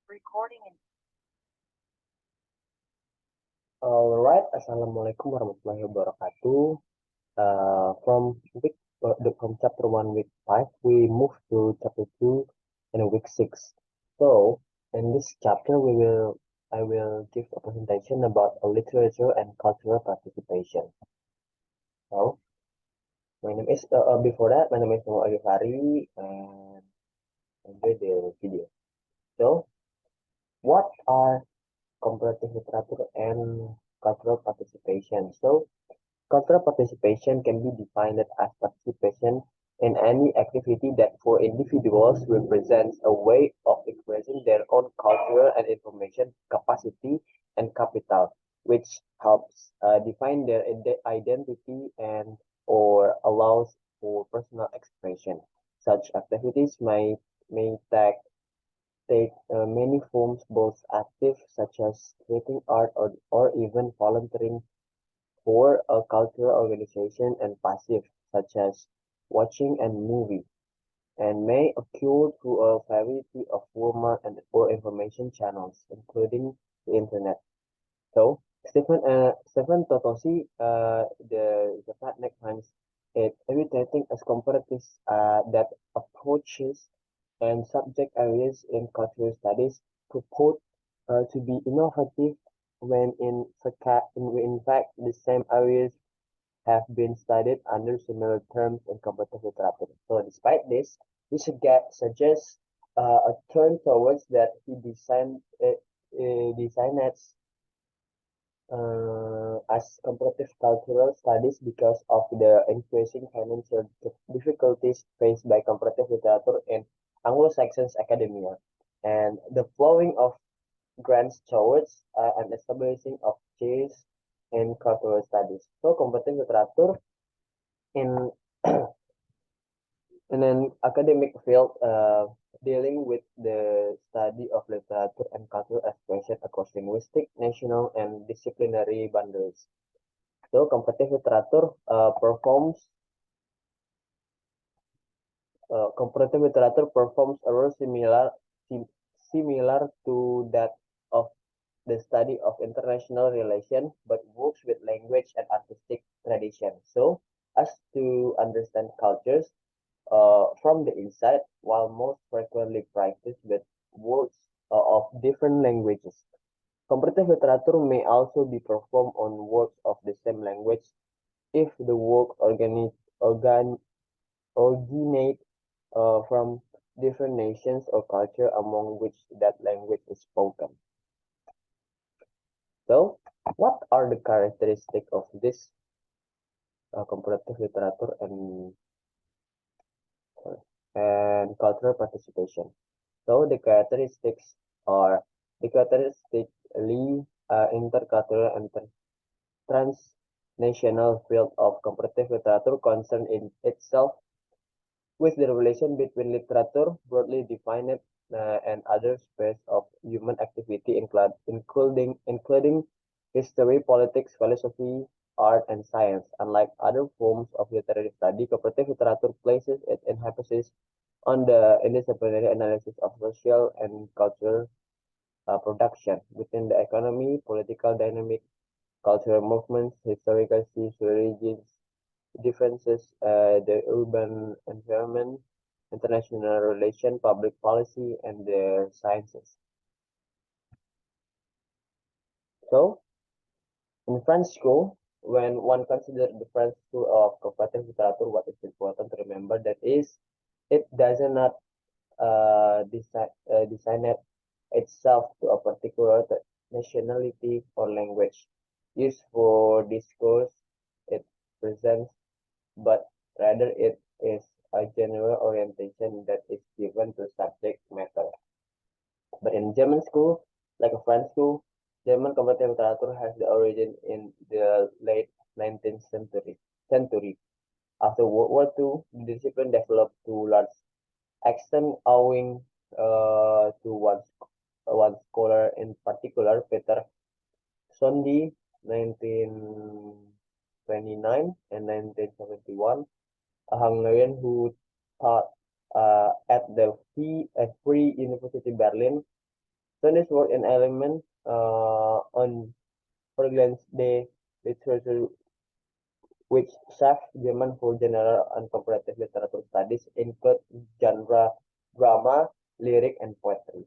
Recording in Alright, Assalamualaikum warahmatullahi wabarakatuh. From chapter 1, week 5, we move to chapter 2 in week 6. So, in this chapter, I will give a presentation about literature and cultural participation. So, before that, my name is Gifari, and enjoy the video. So, what are comparative literature and cultural participation? So, cultural participation can be defined as participation in any activity that for individuals represents a way of expressing their own cultural and information capacity and capital, which helps define their identity and or allows for personal expression. Such activities may take many forms, both active, such as creating art or even volunteering for a cultural organization, and passive, such as watching a movie, and may occur through a variety of formal and or information channels, including the internet. So, Stephen Totosi, the Fatnek finds it irritating as comparatives that approaches and subject areas in cultural studies purport to be innovative when in fact the same areas have been studied under similar terms in comparative literature. So despite this, we should suggest a turn towards that he designed as comparative cultural studies because of the increasing financial difficulties faced by comparative literature in Anglo-Saxon academia and the flowing of grants towards and establishing of chairs in cultural studies. So comparative literature in in an academic field dealing with the study of literature and cultural expression across linguistic, national, and disciplinary boundaries. So comparative literature performs a role similar to that of the study of international relations, but works with language and artistic tradition. So as to understand cultures from the inside, while most frequently practiced with words of different languages. Comparative literature may also be performed on works of the same language if the work originate from different nations or culture among which that language is spoken. So, what are the characteristics of this comparative literature and cultural participation? So, are the characteristically intercultural and transnational field of comparative literature concern in itself with the relation between literature, broadly defined, and other spheres of human activity, including history, politics, philosophy, art, and science. Unlike other forms of literary study, comparative literature places its emphasis on the interdisciplinary analysis of social and cultural production within the economy, political dynamic, cultural movements, historical issues, religions, differences, the urban environment, international relation, public policy, and the sciences. So, in French school, when one considers the French school of comparative literature, what is important to remember that is it does not design it itself to a particular nationality or language. Used for discourse, it presents, but rather it is a general orientation that is given to subject matter. But in German school, like a French school, German comparative literature has the origin in the late 19th century. After World War II, the discipline developed to large extent owing to one scholar in particular, Peter Sondy, 1929 and 1971, a Hungarian who taught at the Free University Berlin So this work in element on Bergland's Day literature, which chef German for general and comparative literature studies include genre, drama, lyric, and poetry.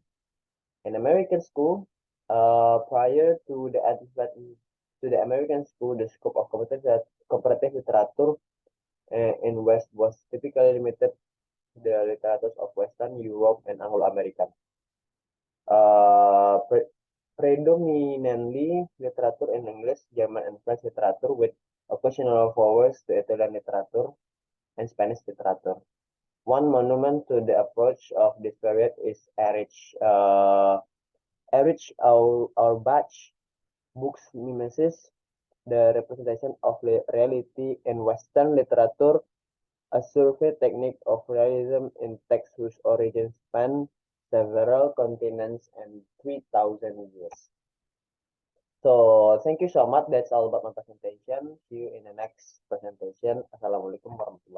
In American school, prior to the advent to the American school, the scope of comparative literature in West was typically limited to the literatures of Western Europe and Anglo-American. Uh, pre- Predominantly literature in English, German, and French literature with occasional forwards to Italian literature and Spanish literature. One monument to the approach of this period is Erich Auerbach's books mimesis the representation of reality in Western literature, a survey technique of realism in text whose origins span several continents and 3,000 years. So thank you so much. That's all about my presentation. See you in the next presentation. Assalamualaikum warahmatullahi wabarakatuh.